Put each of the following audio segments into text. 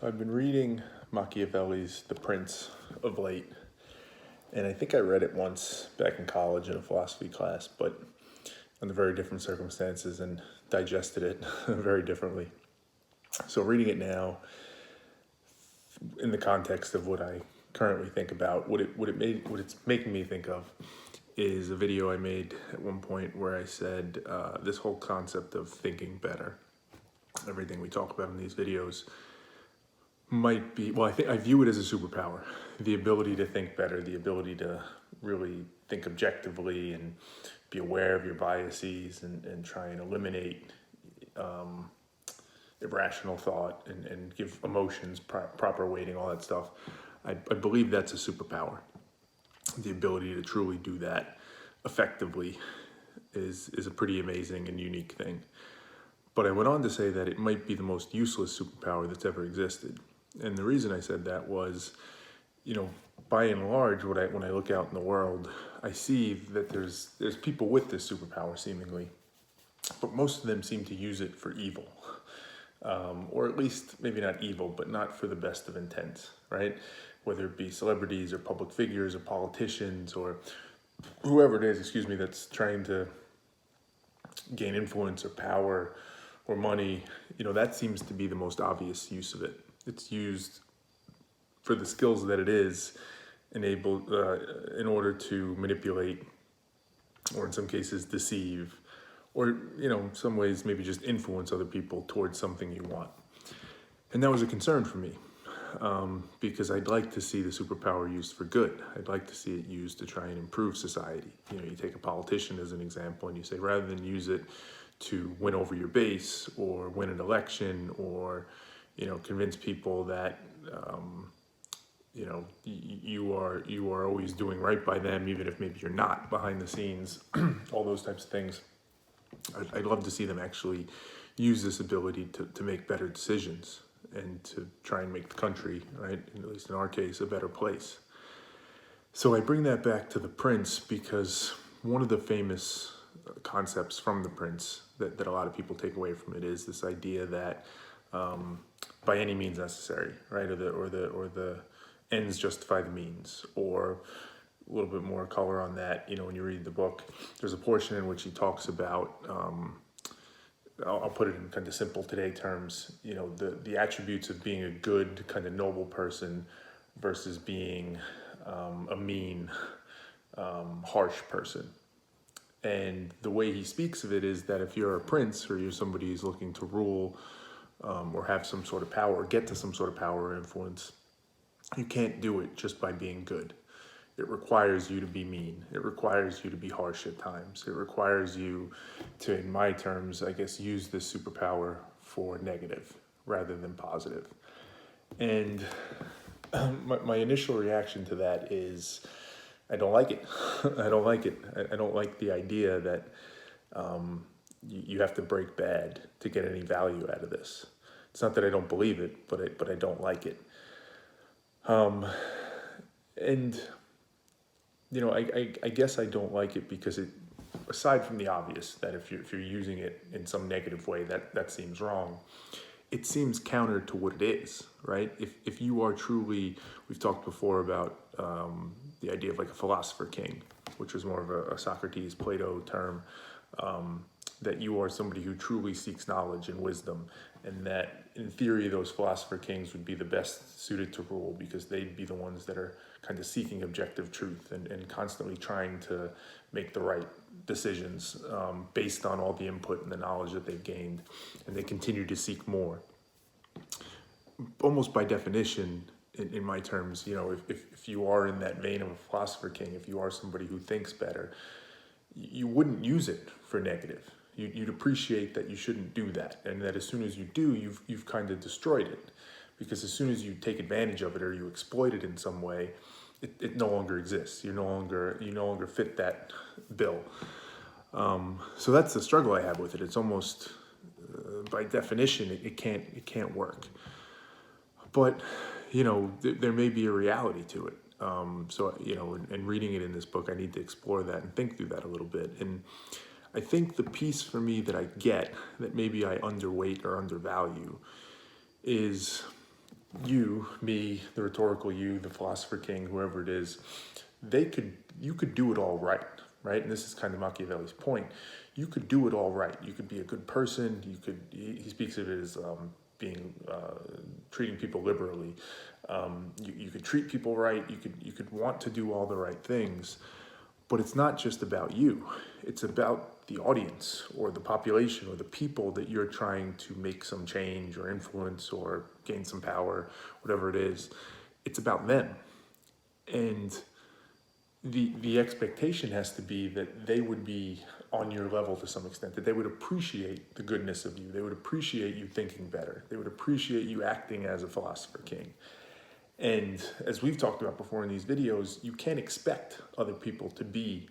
So I've been reading Machiavelli's The Prince of late, and I think I read it once back in college in a philosophy class, but under very different circumstances and digested it very differently. So reading it now in the context of what I currently think about, what it's making me think of is a video I made at one point where I said this whole concept of thinking better, everything we talk about in these videos might be, well, I view it as a superpower. The ability to think better, the ability to really think objectively and be aware of your biases and try and eliminate irrational thought and give emotions proper weighting, all that stuff. I believe that's a superpower. The ability to truly do that effectively is a pretty amazing and unique thing. But I went on to say that it might be the most useless superpower that's ever existed. And the reason I said that was, by and large, when I look out in the world, I see that there's people with this superpower seemingly, but most of them seem to use it for evil, or at least maybe not evil, but not for the best of intents, right? Whether it be celebrities or public figures or politicians or whoever it is, that's trying to gain influence or power or money, that seems to be the most obvious use of it. It's used for the skills that it is enabled in order to manipulate, or in some cases deceive, or in some ways maybe just influence other people towards something you want. And that was a concern for me, because I'd like to see the superpower used for good. I'd like to see it used to try and improve society. You take a politician as an example and you say, rather than use it to win over your base or win an election or convince people that you are always doing right by them, even if maybe you're not behind the scenes, all those types of things. I'd love to see them actually use this ability to make better decisions and to try and make the country, right, at least in our case, a better place. So I bring that back to The Prince because one of the famous concepts from The Prince that a lot of people take away from it is this idea that by any means necessary, right, or the ends justify the means, or a little bit more color on that. When you read the book, there's a portion in which he talks about, I'll put it in kind of simple today terms, the attributes of being a good kind of noble person versus being a mean, harsh person. And the way he speaks of it is that if you're a prince or you're somebody who's looking to rule or have some sort of power, or get to some sort of power or influence, you can't do it just by being good. It requires you to be mean. It requires you to be harsh at times. It requires you to, in my terms, I guess, use this superpower for negative rather than positive. And my initial reaction to that is, I don't like it. I don't like it. I don't like the idea that you have to break bad to get any value out of this. It's not that I don't believe it, but I don't like it. And I guess I don't like it because it, aside from the obvious that if you're using it in some negative way, that seems wrong. It seems counter to what it is, right? If you are truly, we've talked before about the idea of like a philosopher king, which was more of a Socrates, Plato term, that you are somebody who truly seeks knowledge and wisdom, and that in theory those philosopher kings would be the best suited to rule because they'd be the ones that are kind of seeking objective truth and constantly trying to make the right decisions based on all the input and the knowledge that they've gained, and they continue to seek more. Almost by definition, in my terms, if you are in that vein of a philosopher king, if you are somebody who thinks better, you wouldn't use it for negative. You'd appreciate that you shouldn't do that, and that as soon as you do, you've kind of destroyed it, because as soon as you take advantage of it or you exploit it in some way, it no longer exists. You no longer fit that bill. So that's the struggle I have with it. It's almost by definition it can't work. But there may be a reality to it. So and reading it in this book, I need to explore that and think through that a little bit. And I think the piece for me that I get that maybe I underweight or undervalue is you, me, the rhetorical you, the philosopher king, whoever it is, you could do it all right, right? And this is kind of Machiavelli's point. You could do it all right. You could be a good person. He speaks of it as being treating people liberally. You could treat people right. You could want to do all the right things, but it's not just about you. It's about the audience or the population or the people that you're trying to make some change or influence or gain some power, whatever it is. It's about them. And the expectation has to be that they would be on your level to some extent, that they would appreciate the goodness of you. They would appreciate you thinking better. They would appreciate you acting as a philosopher king. And as we've talked about before in these videos, you can't expect other people to be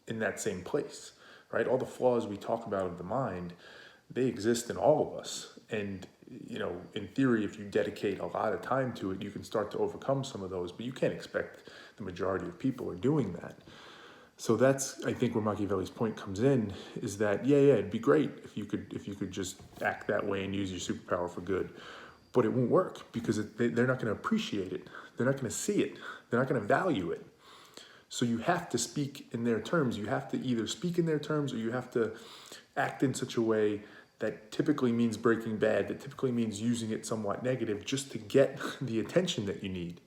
in that same place, right? All the flaws we talk about of the mind, they exist in all of us. And, in theory, if you dedicate a lot of time to it, you can start to overcome some of those, but you can't expect the majority of people are doing that. So that's, I think, where Machiavelli's point comes in, is that, yeah, it'd be great if you could just act that way and use your superpower for good. But it won't work because they're not going to appreciate it. They're not going to see it. They're not going to value it. So you have to speak in their terms. You have to either speak in their terms or you have to act in such a way that typically means breaking bad, that typically means using it somewhat negative just to get the attention that you need.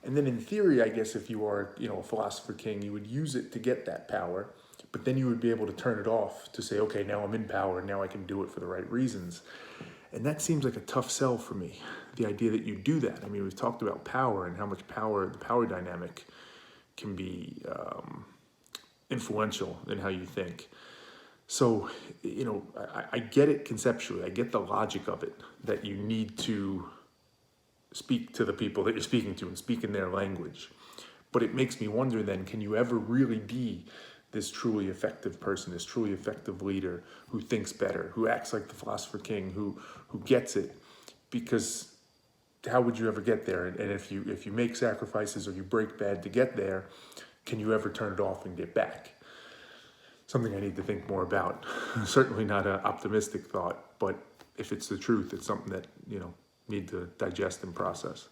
And then in theory, I guess if you are, a philosopher king, you would use it to get that power, but then you would be able to turn it off to say, okay, now I'm in power, now I can do it for the right reasons. And that seems like a tough sell for me, the idea that you do that. I mean, we've talked about power and how much power, the power dynamic can be influential in how you think. So, I get it conceptually. I get the logic of it, that you need to speak to the people that you're speaking to and speak in their language. But it makes me wonder then, can you ever really be this truly effective person, this truly effective leader who thinks better, who acts like the philosopher king, who gets it? Because how would you ever get there? And if you make sacrifices or you break bad to get there, can you ever turn it off and get back? Something I need to think more about. Certainly not an optimistic thought, but if it's the truth, it's something that, need to digest and process.